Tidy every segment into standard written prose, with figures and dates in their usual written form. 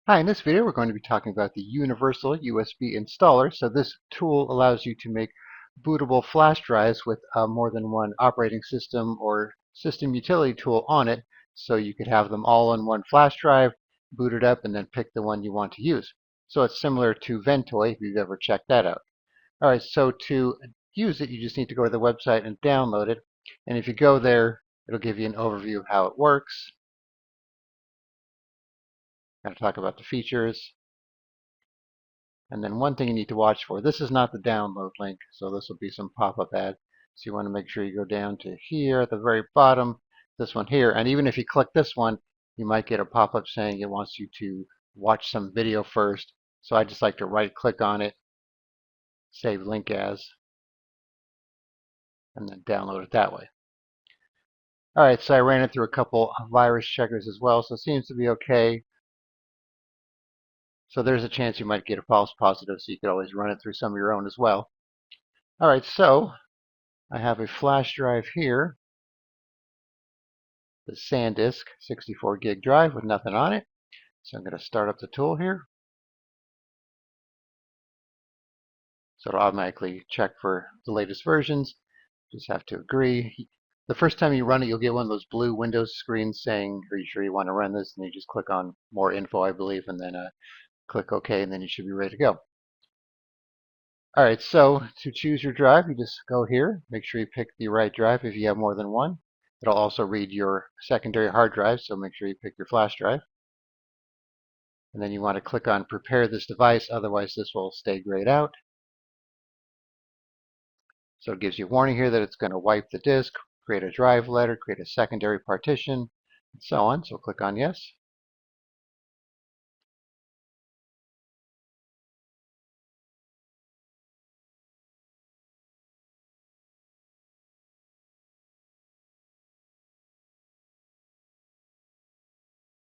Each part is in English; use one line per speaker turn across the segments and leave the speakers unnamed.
Hi, in this video we're going to be talking about the Universal USB Installer. So this tool allows you to make bootable flash drives with more than one operating system or system utility tool on it. So you could have them all on one flash drive, boot it up, and then pick the one you want to use. So it's similar to Ventoy if you've ever checked that out. All right, so to use it, you just need to go to the website and download it. And if you go there, it'll give you an overview of how it works. Going to talk about the features. And then one thing you need to watch for, this is not the download link, so this will be some pop-up ad. So you want to make sure you go down to here at the very bottom, this one here. And even if you click this one, you might get a pop-up saying it wants you to watch some video first. So I just like to right-click on it, save link as, and then download it that way. All right, so I ran it through a couple virus checkers as well, so it seems to be okay. So there's a chance you might get a false positive, so you could always run it through some of your own as well. All right, so I have a flash drive here, the SanDisk 64 gig drive with nothing on it. So I'm going to start up the tool here. So it'll automatically check for the latest versions. Just have to agree. The first time you run it, you'll get one of those blue Windows screens saying, are you sure you want to run this? And you just click on more info, I believe, and then click OK, and then you should be ready to go. All right, so to choose your drive, you just go here. Make sure you pick the right drive if you have more than one. It'll also read your secondary hard drive, so make sure you pick your flash drive. And then you want to click on prepare this device, otherwise this will stay grayed out. So it gives you a warning here that it's going to wipe the disk, create a drive letter, create a secondary partition, and so on. So click on yes.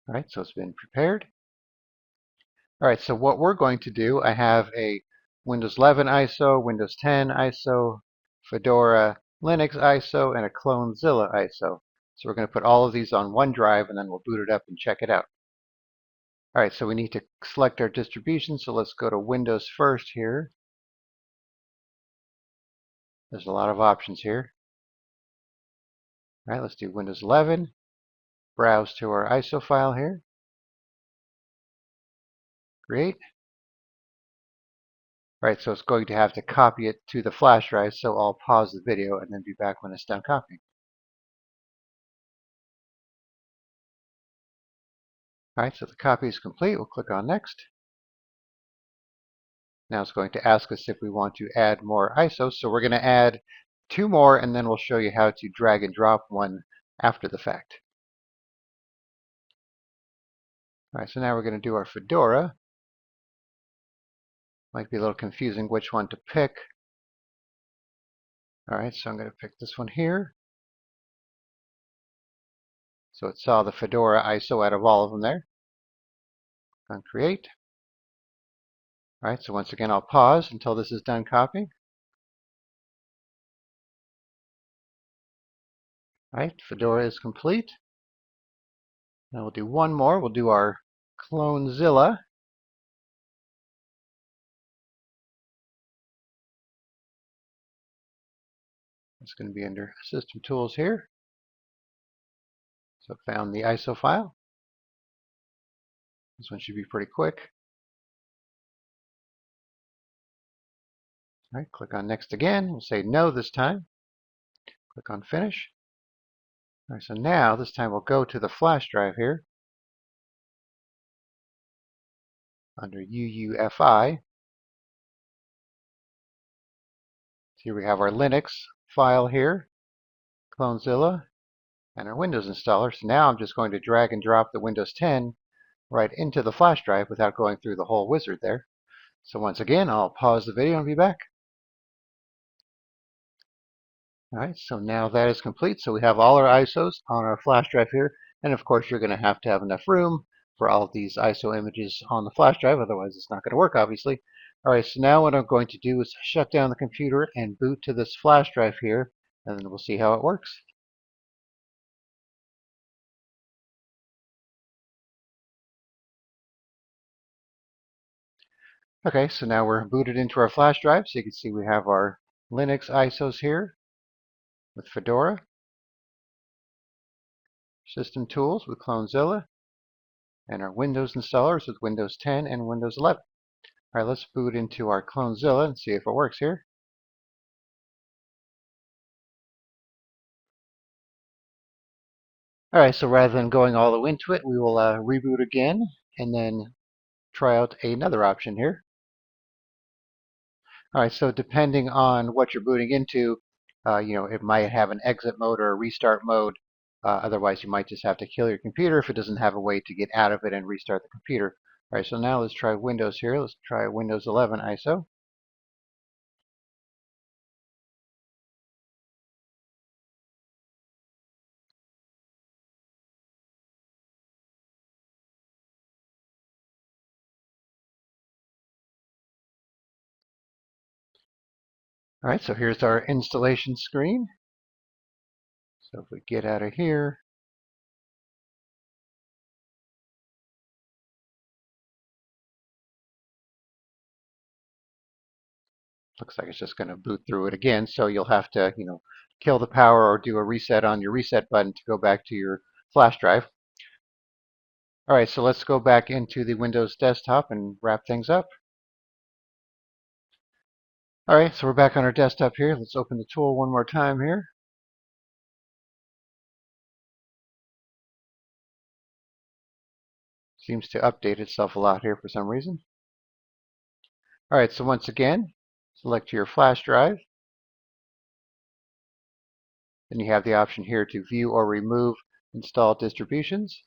All right, so it's been prepared. All right, so what we're going to do, I have a Windows 11 ISO, Windows 10 ISO, Fedora Linux ISO, and a Clonezilla ISO. So we're going to put all of these on one drive, and then we'll boot it up and check it out. All right, so we need to select our distribution. So let's go to Windows first here. There's a lot of options here. All right, let's do Windows 11. Browse to our ISO file here. Great. All right, so it's going to have to copy it to the flash drive, so I'll pause the video and then be back when it's done copying. All right, so the copy is complete. We'll click on Next. Now it's going to ask us if we want to add more ISOs, so we're going to add 2 more, and then we'll show you how to drag and drop one after the fact. All right, so now we're going to do our Fedora. Might be a little confusing which one to pick. All right, so I'm going to pick this one here. So it saw the Fedora ISO out of all of them there. Click on Create. All right, so once again, I'll pause until this is done copying. All right, Fedora is complete. Now we'll do one more. We'll do our Clonezilla. It's going to be under System Tools here. So found the ISO file. This one should be pretty quick. All right, click on Next again. We'll say no this time. Click on Finish. All right, so now this time we'll go to the flash drive here under UUFI. Here we have our Linux file here, Clonezilla, and our Windows installer. So now I'm just going to drag and drop the Windows 10 right into the flash drive without going through the whole wizard there. So once again, I'll pause the video and be back. All right, so now that is complete. So we have all our ISOs on our flash drive here. And of course, you're going to have enough room for all of these ISO images on the flash drive. Otherwise, it's not going to work, obviously. All right, so now what I'm going to do is shut down the computer and boot to this flash drive here. And then we'll see how it works. Okay, so now we're booted into our flash drive. So you can see we have our Linux ISOs here with Fedora, system tools with Clonezilla, and our Windows installers with Windows 10 and Windows 11. All right, let's boot into our Clonezilla and see if it works here. All right, so rather than going all the way into it, we will reboot again and then try out another option here. All right, so depending on what you're booting into, it might have an exit mode or a restart mode. Otherwise, you might just have to kill your computer if it doesn't have a way to get out of it and restart the computer. All right, so now let's try Windows here. Let's try Windows 11 ISO. All right, so here's our installation screen. So if we get out of here, looks like it's just going to boot through it again. So you'll have to, kill the power or do a reset on your reset button to go back to your flash drive. All right, so let's go back into the Windows desktop and wrap things up. All right, so we're back on our desktop here. Let's open the tool one more time here. Seems to update itself a lot here for some reason. All right, so once again, select your flash drive. Then you have the option here to view or remove installed distributions.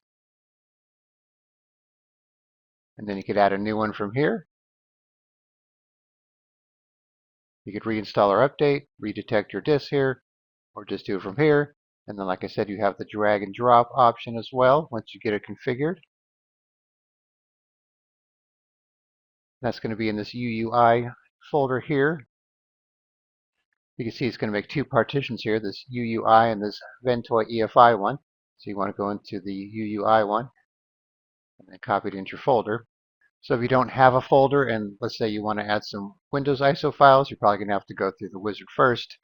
And then you could add a new one from here. You could reinstall or update, redetect your disk here, or just do it from here. And then, like I said, you have the drag and drop option as well once you get it configured. That's going to be in this UUI folder here. You can see it's going to make two partitions here, this UUI and this Ventoy EFI one. So you want to go into the UUI one and then copy it into your folder. So if you don't have a folder and let's say you want to add some Windows ISO files, you're probably going to have to go through the wizard first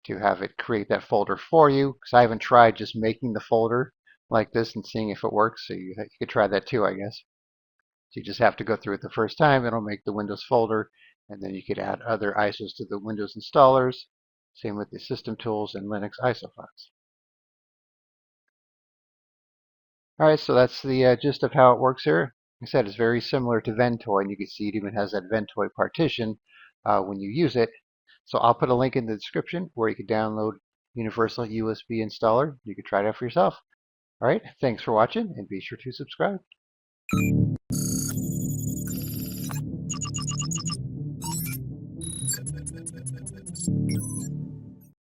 to have it create that folder for you. Because I haven't tried just making the folder like this and seeing if it works. So you could try that too, I guess. So you just have to go through it the first time. It'll make the Windows folder, and then you could add other ISOs to the Windows installers. Same with the system tools and Linux ISO files. All right, so that's the gist of how it works here. Like I said, it's very similar to Ventoy, and you can see it even has that Ventoy partition when you use it. So I'll put a link in the description where you can download Universal USB Installer. You can try it out for yourself. All right, thanks for watching, and be sure to subscribe.